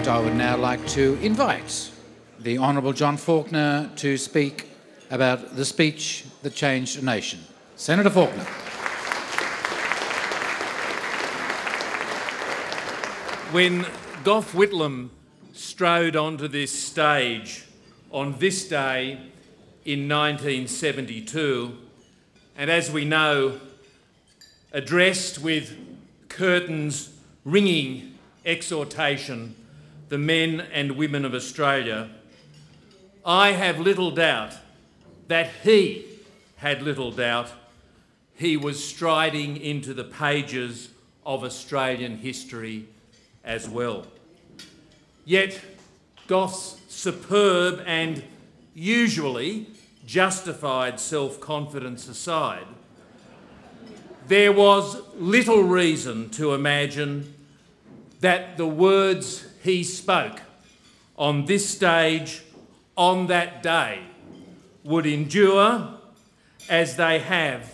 And I would now like to invite the Honourable John Faulkner to speak about the speech that changed a nation. Senator Faulkner. When Gough Whitlam strode onto this stage on this day in 1972, and as we know, addressed with curtains ringing exhortation the men and women of Australia, I have little doubt that he had little doubt he was striding into the pages of Australian history as well. Yet Gough's superb and usually justified self-confidence aside, there was little reason to imagine that the words he spoke on this stage on that day would endure as they have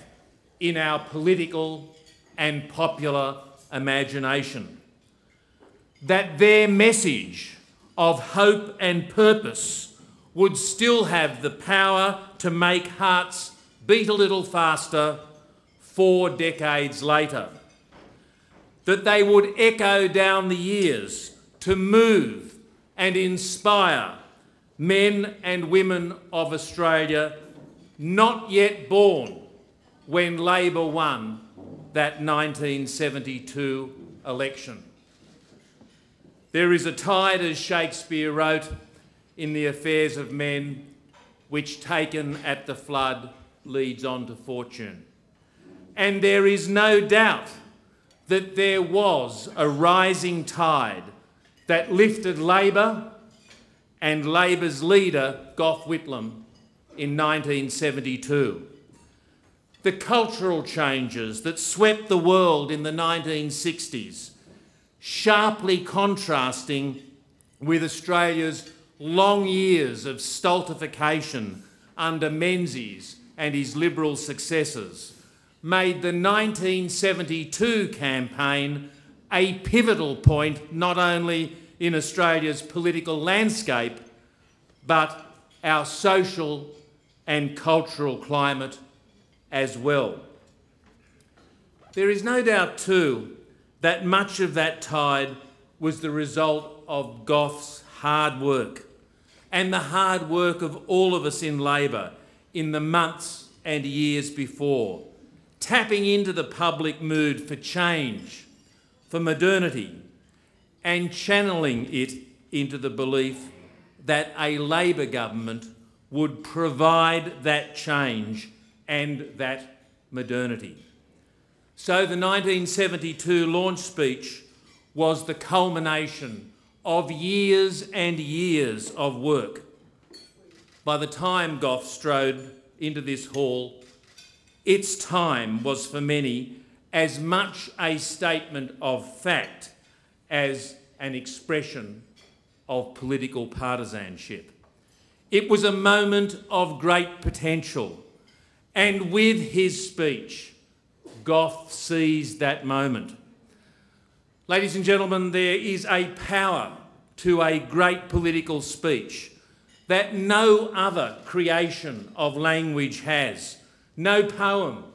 in our political and popular imagination. That their message of hope and purpose would still have the power to make hearts beat a little faster 4 decades later. That they would echo down the years to move and inspire men and women of Australia not yet born when Labor won that 1972 election. There is a tide, as Shakespeare wrote, in the affairs of men, which taken at the flood leads on to fortune. And there is no doubt that there was a rising tide that lifted Labor and Labor's leader, Gough Whitlam, in 1972. The cultural changes that swept the world in the 1960s, sharply contrasting with Australia's long years of stultification under Menzies and his Liberal successors, made the 1972 campaign a pivotal point not only in Australia's political landscape, but our social and cultural climate as well. There is no doubt too that much of that tide was the result of Gough's hard work and the hard work of all of us in Labor in the months and years before, tapping into the public mood for change, for modernity, and channeling it into the belief that a Labor government would provide that change and that modernity. So the 1972 launch speech was the culmination of years and years of work. By the time Gough strode into this hall, its time was for many as much a statement of fact as an expression of political partisanship. It was a moment of great potential, and with his speech, Gough seized that moment. Ladies and gentlemen, there is a power to a great political speech that no other creation of language has. No poem,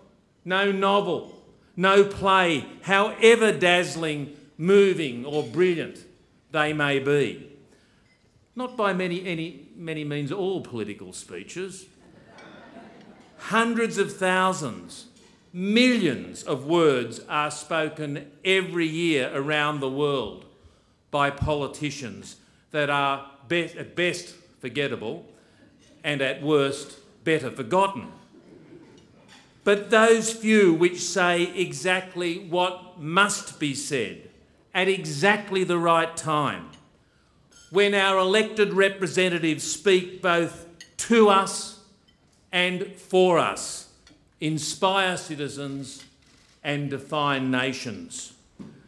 no novel, no play, however dazzling, moving or brilliant they may be. Not by many means all political speeches. Hundreds of thousands, millions of words are spoken every year around the world by politicians that are at best forgettable and at worst better forgotten. But those few which say exactly what must be said at exactly the right time, when our elected representatives speak both to us and for us, inspire citizens and define nations.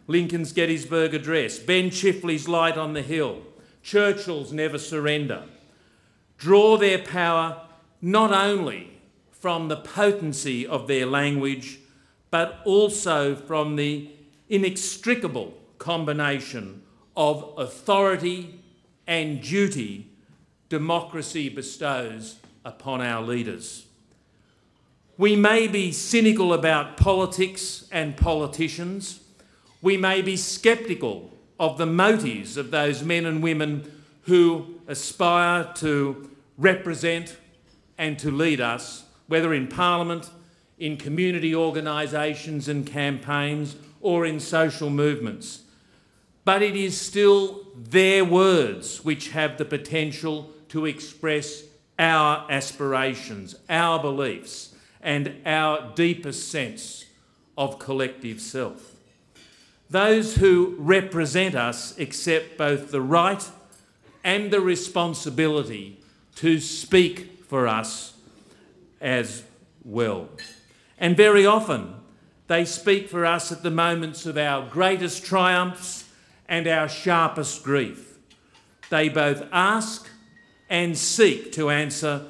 Lincoln's Gettysburg Address, Ben Chifley's Light on the Hill, Churchill's Never Surrender, draw their power not only from the potency of their language, but also from the inextricable combination of authority and duty democracy bestows upon our leaders. We may be cynical about politics and politicians. We may be sceptical of the motives of those men and women who aspire to represent and to lead us, whether in Parliament, in community organisations and campaigns, or in social movements. But it is still their words which have the potential to express our aspirations, our beliefs, and our deepest sense of collective self. Those who represent us accept both the right and the responsibility to speak for us as well. And very often they speak for us at the moments of our greatest triumphs and our sharpest grief. They both ask and seek to answer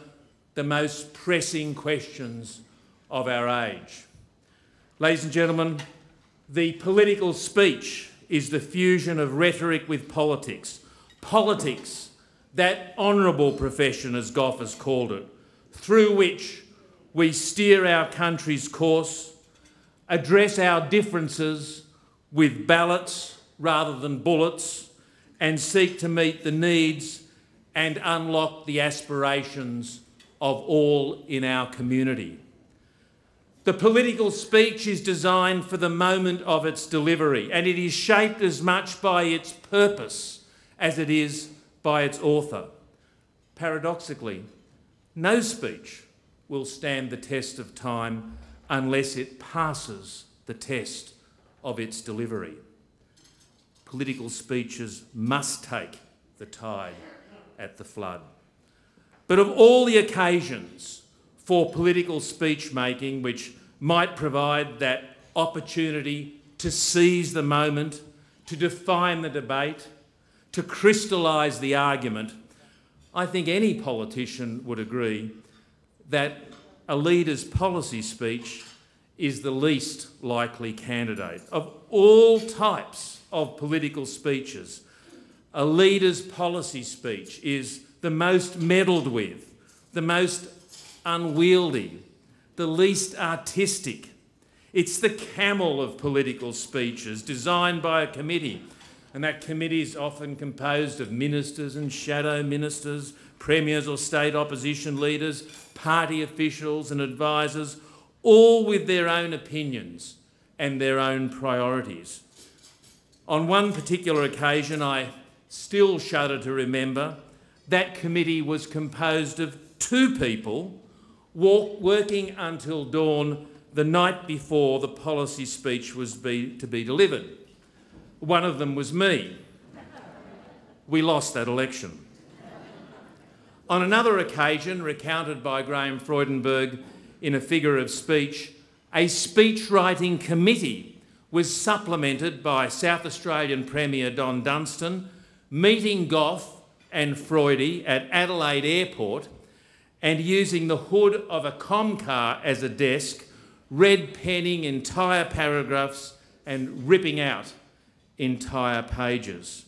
the most pressing questions of our age. Ladies and gentlemen, the political speech is the fusion of rhetoric with politics. Politics, that honourable profession, as Gough has called it, through which we steer our country's course, address our differences with ballots rather than bullets, and seek to meet the needs and unlock the aspirations of all in our community. The political speech is designed for the moment of its delivery, and it is shaped as much by its purpose as it is by its author. Paradoxically, no speech will stand the test of time unless it passes the test of its delivery. Political speeches must take the tide at the flood. But of all the occasions for political speech making which might provide that opportunity to seize the moment, to define the debate, to crystallise the argument, I think any politician would agree that a leader's policy speech is the least likely candidate. Of all types of political speeches, a leader's policy speech is the most meddled with, the most unwieldy, the least artistic. It's the camel of political speeches designed by a committee, and that committee is often composed of ministers and shadow ministers, premiers or state opposition leaders, party officials and advisors, all with their own opinions and their own priorities. On one particular occasion, I still shudder to remember, that committee was composed of two people working until dawn the night before the policy speech was to be delivered. One of them was me. We lost that election. On another occasion, recounted by Graham Freudenberg in A Figure of Speech, a speech-writing committee was supplemented by South Australian Premier Don Dunstan, meeting Gough and Freudy at Adelaide Airport and using the hood of a Comcar as a desk, red penning entire paragraphs and ripping out entire pages.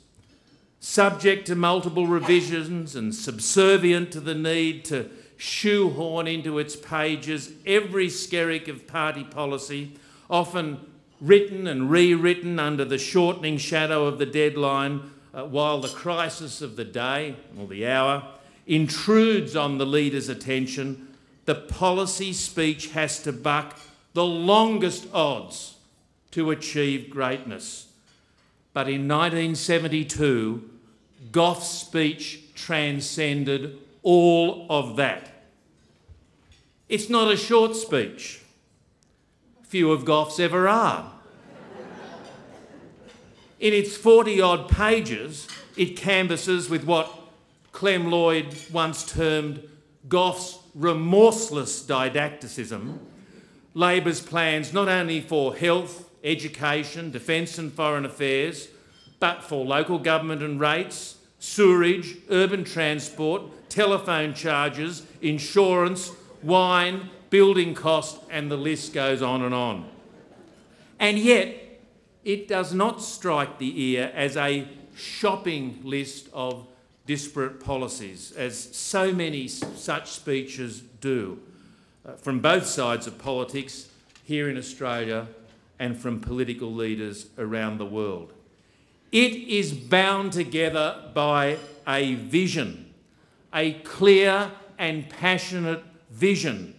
Subject to multiple revisions and subservient to the need to shoehorn into its pages every skerrick of party policy, often written and rewritten under the shortening shadow of the deadline, while the crisis of the day or the hour intrudes on the leader's attention, the policy speech has to buck the longest odds to achieve greatness. But in 1972, Gough's speech transcended all of that. It's not a short speech. Few of Gough's ever are. In its 40-odd pages, it canvasses with what Clem Lloyd once termed Gough's remorseless didacticism, Labor's plans not only for health, education, defence and foreign affairs, but for local government and rates, sewerage, urban transport, telephone charges, insurance, wine, building costs, and the list goes on and on. And yet, it does not strike the ear as a shopping list of disparate policies, as so many such speeches do, from both sides of politics here in Australia and from political leaders around the world. It is bound together by a vision, a clear and passionate vision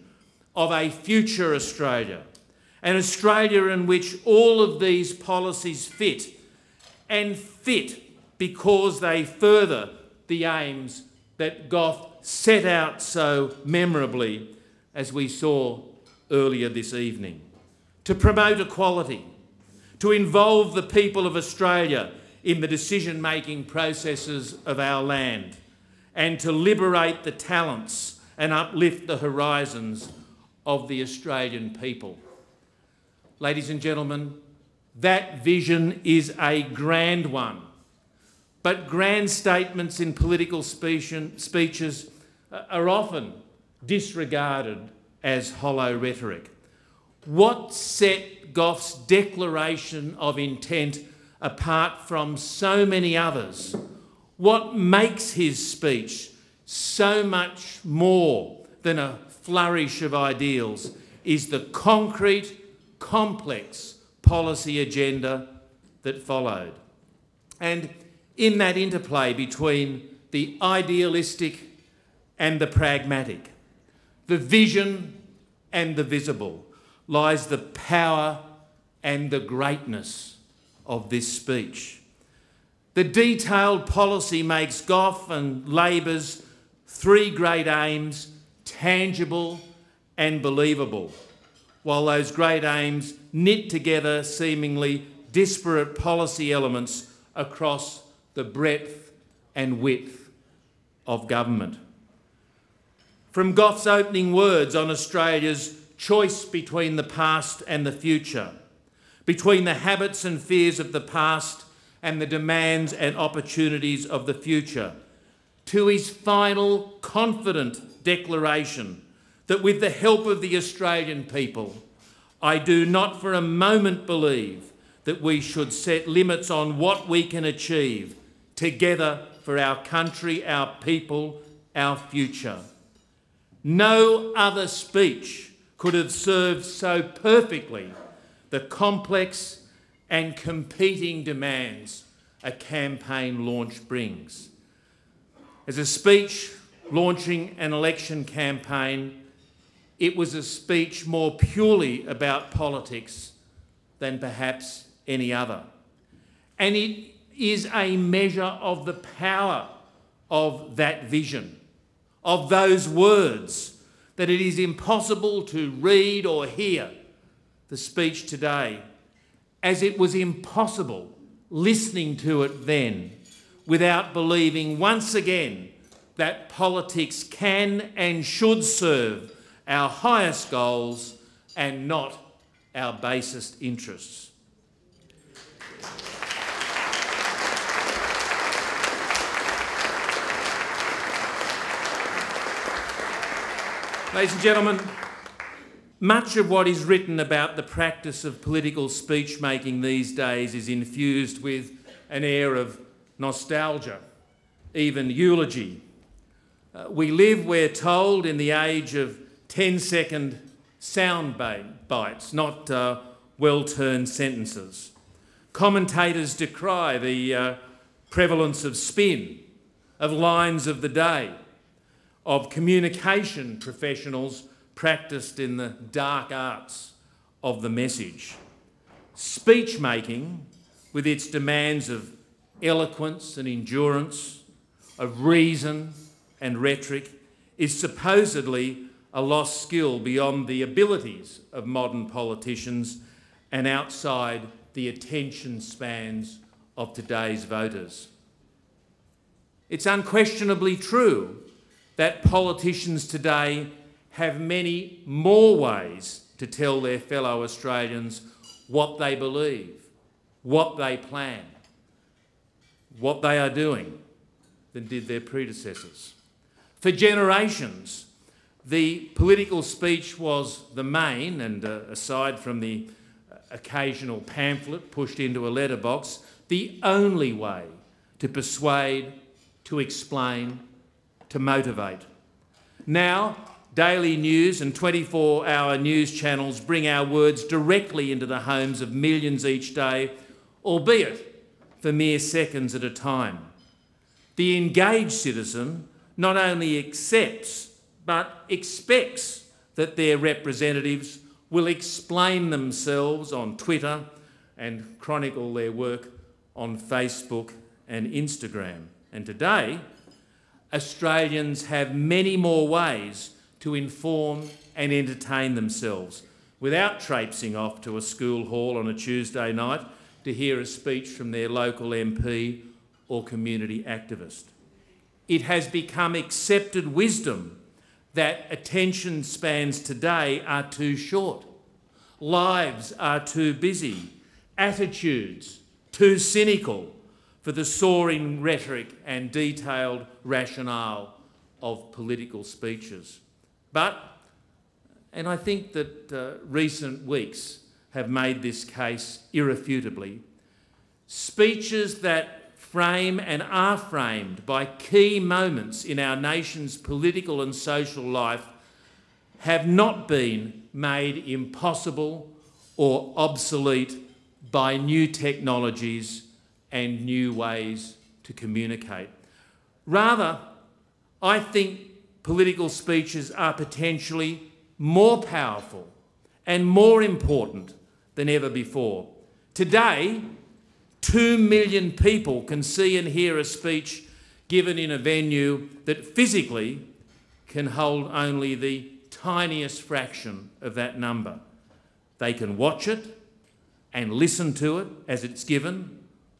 of a future Australia, an Australia in which all of these policies fit, and fit because they further the aims that Gough set out so memorably, as we saw earlier this evening. To promote equality, to involve the people of Australia in the decision-making processes of our land, and to liberate the talents and uplift the horizons of the Australian people. Ladies and gentlemen, that vision is a grand one, but grand statements in political speeches are often disregarded as hollow rhetoric. What set Gough's declaration of intent apart from so many others? What makes his speech so much more than a flourish of ideals is the concrete, complex policy agenda that followed. And in that interplay between the idealistic and the pragmatic, the vision and the visible, lies the power and the greatness of this speech. The detailed policy makes Gough and Labor's three great aims tangible and believable, while those great aims knit together seemingly disparate policy elements across the breadth and width of government. From Gough's opening words on Australia's choice between the past and the future, between the habits and fears of the past and the demands and opportunities of the future, to his final confident declaration that with the help of the Australian people, I do not for a moment believe that we should set limits on what we can achieve together for our country, our people, our future. No other speech could have served so perfectly the complex and competing demands a campaign launch brings. As a speech launching an election campaign, it was a speech more purely about politics than perhaps any other. And it is a measure of the power of that vision, of those words, that it is impossible to read or hear the speech today, as it was impossible listening to it then without believing once again that politics can and should serve our highest goals and not our basest interests. Ladies and gentlemen, much of what is written about the practice of political speech making these days is infused with an air of nostalgia, even eulogy. We live, we're told, in the age of 10-second sound bites, not well-turned sentences. Commentators decry the prevalence of spin, of lines of the day, of communication professionals practised in the dark arts of the message. Speech making, with its demands of eloquence and endurance, of reason and rhetoric, is supposedly a lost skill beyond the abilities of modern politicians and outside the attention spans of today's voters. It's unquestionably true that politicians today have many more ways to tell their fellow Australians what they believe, what they plan, what they are doing than did their predecessors. For generations, the political speech was the main, and aside from the occasional pamphlet pushed into a letterbox, the only way to persuade, to explain, to motivate. Now, daily news and 24-hour news channels bring our words directly into the homes of millions each day, albeit for mere seconds at a time. The engaged citizen not only accepts but expects that their representatives will explain themselves on Twitter and chronicle their work on Facebook and Instagram. And today, Australians have many more ways to inform and entertain themselves without traipsing off to a school hall on a Tuesday night to hear a speech from their local MP or community activist. It has become accepted wisdom that attention spans today are too short, lives are too busy, attitudes too cynical for the soaring rhetoric and detailed rationale of political speeches. But, and I think that recent weeks have made this case irrefutably, speeches that frame and are framed by key moments in our nation's political and social life have not been made impossible or obsolete by new technologies and new ways to communicate. Rather, I think political speeches are potentially more powerful and more important than ever before. Today, 2 million people can see and hear a speech given in a venue that physically can hold only the tiniest fraction of that number. They can watch it and listen to it as it's given,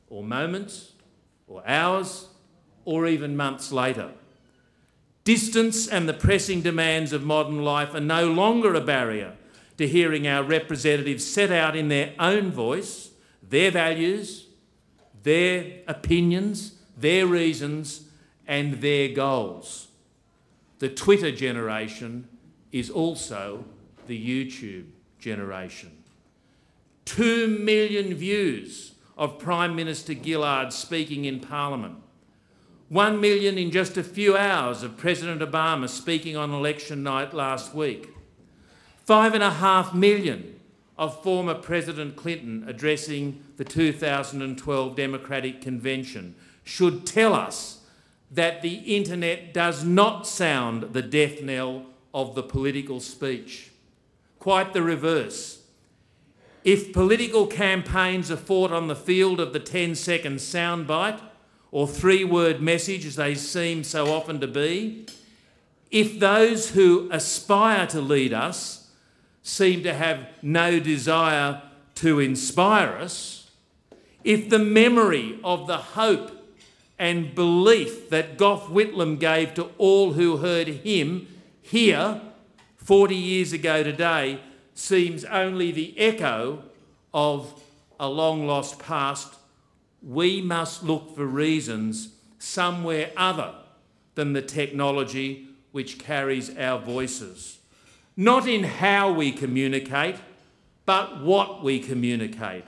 or moments, or hours, or even months later. Distance and the pressing demands of modern life are no longer a barrier to hearing our representatives set out in their own voice, their values, their opinions, their reasons, and their goals. The Twitter generation is also the YouTube generation. 2 million views of Prime Minister Gillard speaking in Parliament. 1 million in just a few hours of President Obama speaking on election night last week. 5.5 million of former President Clinton addressing the 2012 Democratic Convention should tell us that the internet does not sound the death knell of the political speech. Quite the reverse. If political campaigns are fought on the field of the 10-second soundbite or 3-word message, as they seem so often to be, if those who aspire to lead us seem to have no desire to inspire us, if the memory of the hope and belief that Gough Whitlam gave to all who heard him here 40 years ago today seems only the echo of a long-lost past, we must look for reasons somewhere other than the technology which carries our voices. Not in how we communicate, but what we communicate.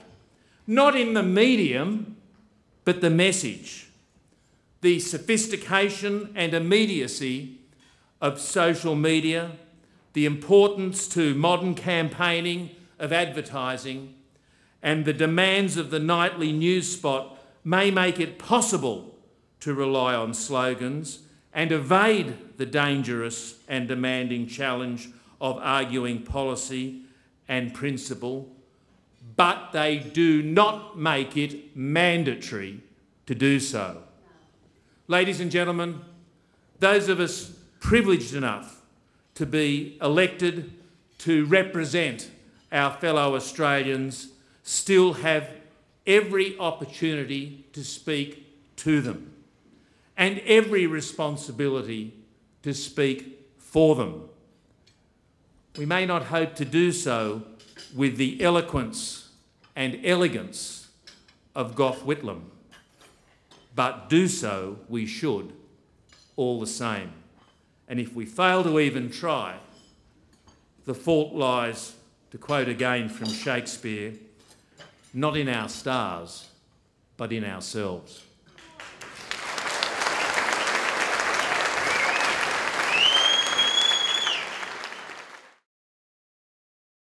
Not in the medium, but the message. The sophistication and immediacy of social media, the importance to modern campaigning of advertising, and the demands of the nightly news spot may make it possible to rely on slogans and evade the dangerous and demanding challenge of arguing policy and principle, but they do not make it mandatory to do so. Ladies and gentlemen, those of us privileged enough to be elected to represent our fellow Australians still have every opportunity to speak to them and every responsibility to speak for them. We may not hope to do so with the eloquence and elegance of Gough Whitlam, but do so we should all the same. And if we fail to even try, the fault lies, to quote again from Shakespeare, not in our stars, but in ourselves.